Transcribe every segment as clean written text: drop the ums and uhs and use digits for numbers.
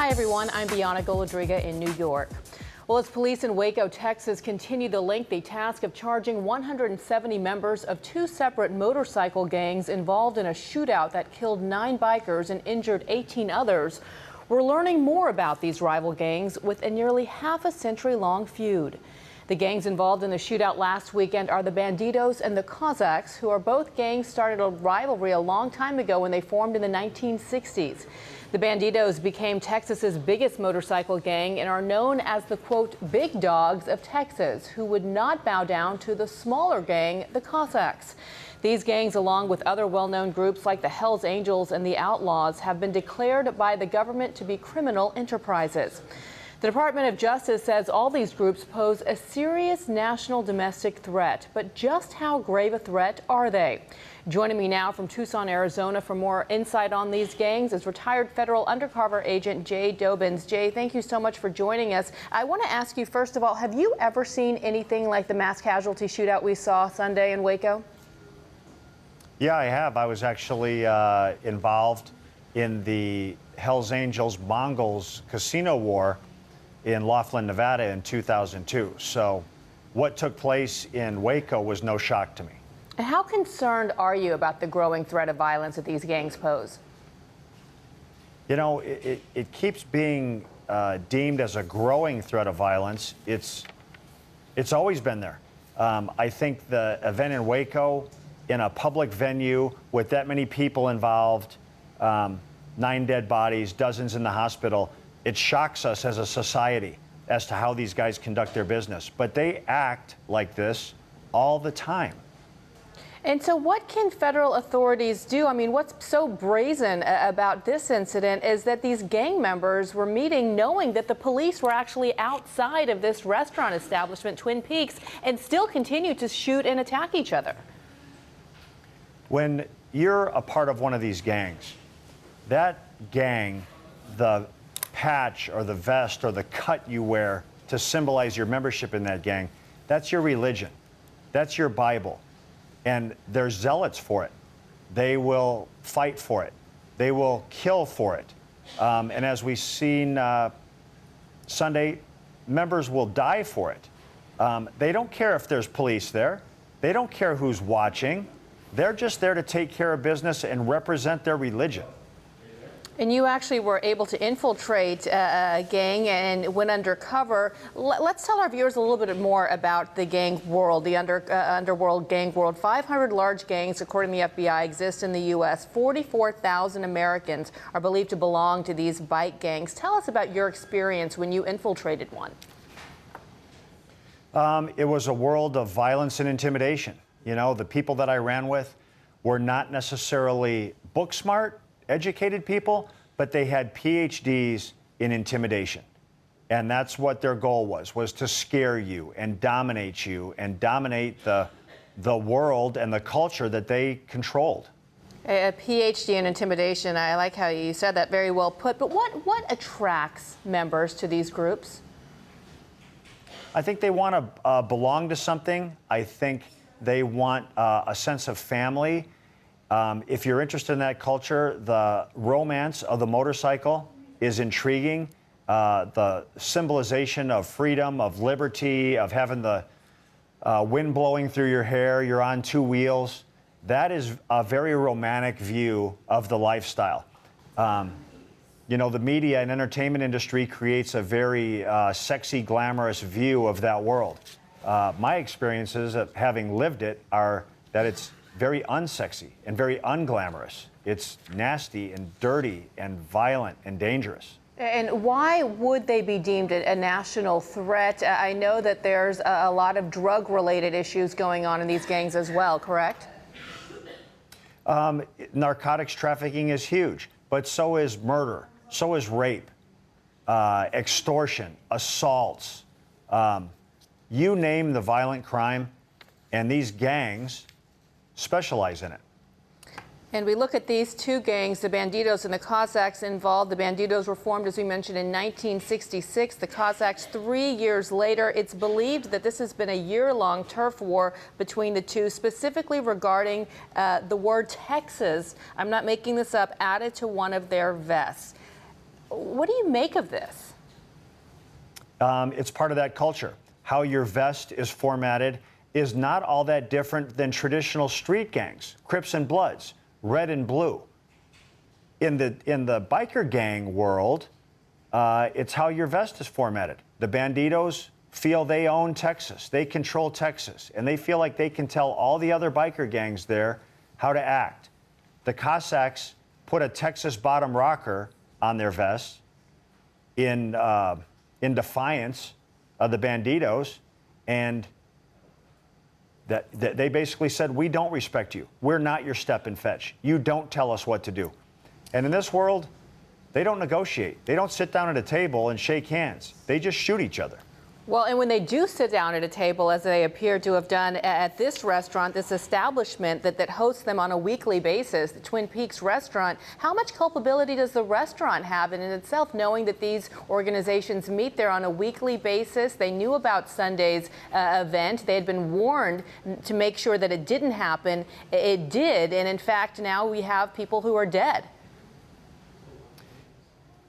Hi everyone, I'm Bianca Goladriga in New York. Well, as police in Waco, Texas continue the lengthy task of charging 170 members of two separate motorcycle gangs involved in a shootout that killed 9 bikers and injured 18 others, we're learning more about these rival gangs with a nearly half-a-century-long feud. The gangs involved in the shootout last weekend are the Bandidos and the Cossacks, who are both gangs started a rivalry a long time ago when they formed in the 1960s. The Bandidos became Texas's biggest motorcycle gang and are known as the, quote, big dogs of Texas, who would not bow down to the smaller gang, the Cossacks. These gangs, along with other well-known groups like the Hells Angels and the Outlaws, have been declared by the government to be criminal enterprises. The Department of Justice says all these groups pose a serious national domestic threat. But just how grave a threat are they? Joining me now from Tucson, Arizona for more insight on these gangs is retired federal undercover agent Jay Dobbins. Jay, thank you so much for joining us. I want to ask you, first of all, have you ever seen anything like the mass casualty shootout we saw Sunday in Waco? Yeah, I have. I was actually involved in the Hells Angels Mongols casino war in Laughlin, Nevada in 2002. So what took place in Waco was no shock to me. How concerned are you about the growing threat of violence that these gangs pose? You know, it keeps being deemed as a growing threat of violence. It's always been there. I think the event in Waco, in a public venue with that many people involved, 9 dead bodies, dozens in the hospital, it shocks us as a society as to how these guys conduct their business. But they act like this all the time. And so what can federal authorities do? I mean, what's so brazen about this incident is that these gang members were meeting knowing that the police were actually outside of this restaurant establishment, Twin Peaks, and still continue to shoot and attack each other. When you're a part of one of these gangs, that gang, the patch or the vest or the cut you wear to symbolize your membership in that gang, that's your religion. That's your Bible. And they're zealots for it. They will fight for it. They will kill for it. And as we've seen Sunday, members will die for it. They don't care if there's police there. They don't care who's watching. They're just there to take care of business and represent their religion. And you actually were able to infiltrate a gang and went undercover. Let's tell our viewers a little bit more about the gang world, the underworld gang world. 500 large gangs, according to the FBI, exist in the U.S. 44,000 Americans are believed to belong to these bike gangs. Tell us about your experience when you infiltrated one. It was a world of violence and intimidation. You know, the people that I ran with were not necessarily book smart, educated people, but they had PhDs in intimidation. And that's what their goal was to scare you and dominate the world and the culture that they controlled. A PhD in intimidation. I like how you said that, very well put. But what attracts members to these groups? I think they want to belong to something. I think they want a sense of family. If you're interested in that culture, the romance of the motorcycle is intriguing. The symbolization of freedom, of liberty, of having the wind blowing through your hair, you're on 2 wheels. That is a very romantic view of the lifestyle. You know, the media and entertainment industry creates a very sexy, glamorous view of that world. My experiences of having lived it are that it's very unsexy and very unglamorous. It's nasty and dirty and violent and dangerous. And why would they be deemed a national threat? I know that there's a lot of drug-related issues going on in these gangs as well, correct? Narcotics trafficking is huge, but so is murder, so is rape, extortion, assaults. You name the violent crime, and these gangs specialize in it. And we look at these two gangs, the Bandidos and the Cossacks involved. The Bandidos were formed, as we mentioned, in 1966. The Cossacks 3 years later. It's believed that this has been a year-long turf war between the two, specifically regarding the word Texas, I'm not making this up, added to one of their vests. What do you make of this? It's part of that culture. How your vest is formatted is not all that different than traditional street gangs, Crips and Bloods, red and blue. In the biker gang world, it's how your vest is formatted. The Bandidos feel they own Texas, they control Texas, and they feel like they can tell all the other biker gangs there how to act. The Cossacks put a Texas bottom rocker on their vests in defiance of the Bandidos, and that they basically said, we don't respect you. We're not your step and fetch. You don't tell us what to do. And in this world, they don't negotiate. They don't sit down at a table and shake hands. They just shoot each other. Well, and when they do sit down at a table, as they appear to have done at this restaurant, this establishment that hosts them on a weekly basis, the Twin Peaks restaurant, how much culpability does the restaurant have in itself, knowing that these organizations meet there on a weekly basis? They knew about Sunday's event. They had been warned to make sure that it didn't happen. It did, and in fact, now we have people who are dead.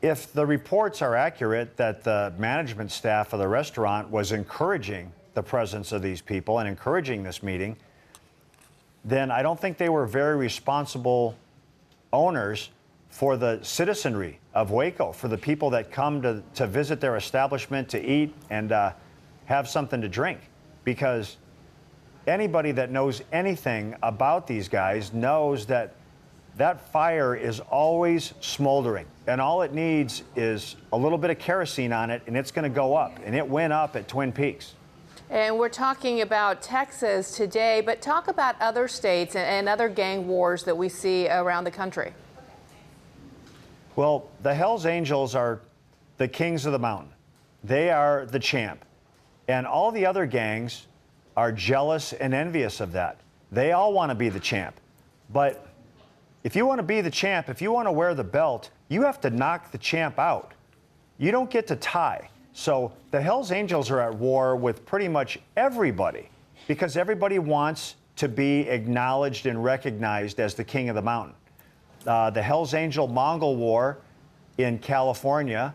If the reports are accurate that the management staff of the restaurant was encouraging the presence of these people and encouraging this meeting, then I don't think they were very responsible owners for the citizenry of Waco, for the people that come to visit their establishment to eat and have something to drink. Because anybody that knows anything about these guys knows that that fire is always smoldering, and all it needs is a little bit of kerosene on it, and it's going to go up, and it went up at Twin Peaks. And we're talking about Texas today, but talk about other states and other gang wars that we see around the country. Well, the Hells Angels are the kings of the mountain. They are the champ, and all the other gangs are jealous and envious of that. They all want to be the champ, but if you want to be the champ, if you want to wear the belt, you have to knock the champ out. You don't get to tie. So the Hells Angels are at war with pretty much everybody because everybody wants to be acknowledged and recognized as the king of the mountain. The Hells Angel Mongol War in California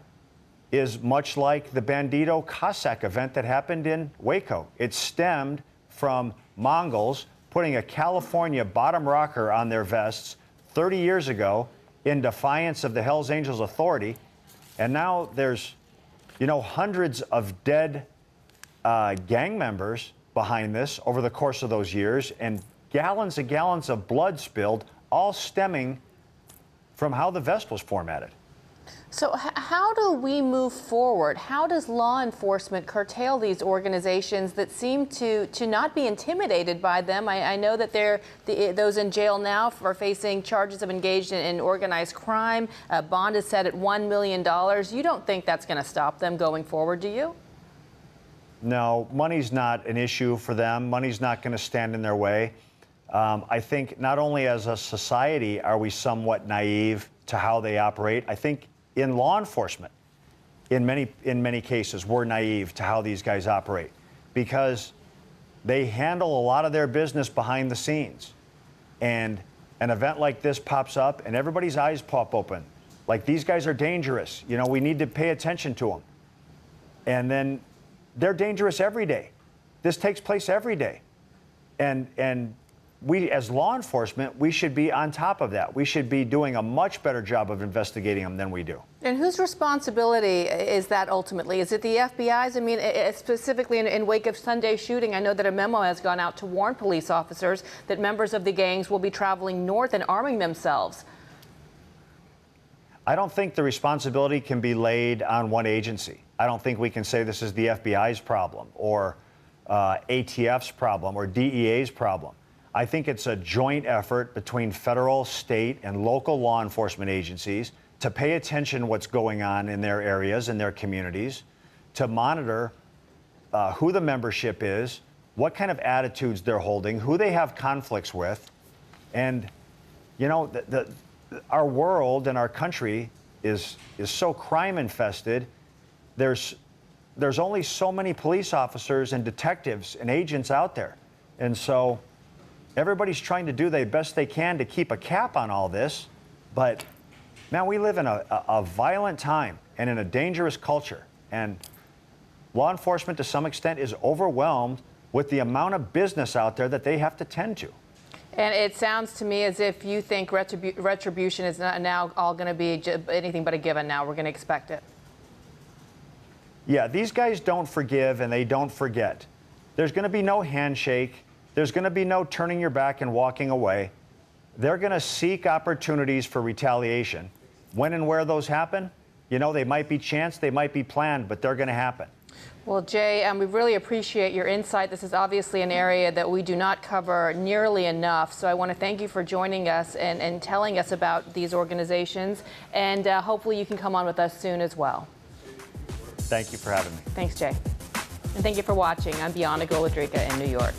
is much like the Bandito Cossack event that happened in Waco. It stemmed from Mongols putting a California bottom rocker on their vests 30 years ago in defiance of the Hells Angels authority. And now there's, hundreds of dead gang members behind this over the course of those years, and gallons and gallons of blood spilled, all stemming from how the vest was formatted. So how do we move forward? How does law enforcement curtail these organizations that seem to not be intimidated by them? I know that those in jail now are facing charges of engaged in organized crime. Bond is set at $1 million. You don't think that's going to stop them going forward, do you? No, money's not an issue for them. Money's not going to stand in their way. I think not only as a society are we somewhat naive to how they operate, I think in law enforcement, in many cases, we're naive to how these guys operate because they handle a lot of their business behind the scenes. And an event like this pops up and everybody's eyes pop open. Like, these guys are dangerous. We need to pay attention to them. And then they're dangerous every day. This takes place every day. And we, as law enforcement, we should be on top of that. We should be doing a much better job of investigating them than we do. And whose responsibility is that ultimately? Is it the FBI's? I mean, specifically in wake of Sunday's shooting, I know that a memo has gone out to warn police officers that members of the gangs will be traveling north and arming themselves. I don't think the responsibility can be laid on one agency. I don't think we can say this is the FBI's problem or ATF's problem or DEA's problem. I think it's a joint effort between federal, state, and local law enforcement agencies to pay attention to what's going on in their areas and their communities, to monitor who the membership is, what kind of attitudes they're holding, who they have conflicts with. And, our world and our country is so crime infested. There's only so many police officers and detectives and agents out there. And so everybody's trying to do the best they can to keep a cap on all this, but Man, we live in a violent time and in a dangerous culture. And law enforcement, to some extent, is overwhelmed with the amount of business out there that they have to tend to. And it sounds to me as if you think retribution is not now all going to be anything but a given now. We're going to expect it. Yeah, these guys don't forgive and they don't forget. There's going to be no handshake. There's going to be no turning your back and walking away. They're going to seek opportunities for retaliation. When and where those happen, you know, they might be chance, they might be planned, but they're going to happen. Well, Jay, we really appreciate your insight. This is obviously an area that we do not cover nearly enough. So I want to thank you for joining us and telling us about these organizations. And hopefully you can come on with us soon as well. Thank you for having me. Thanks, Jay. And thank you for watching. I'm Fjdkgfhvs in New York.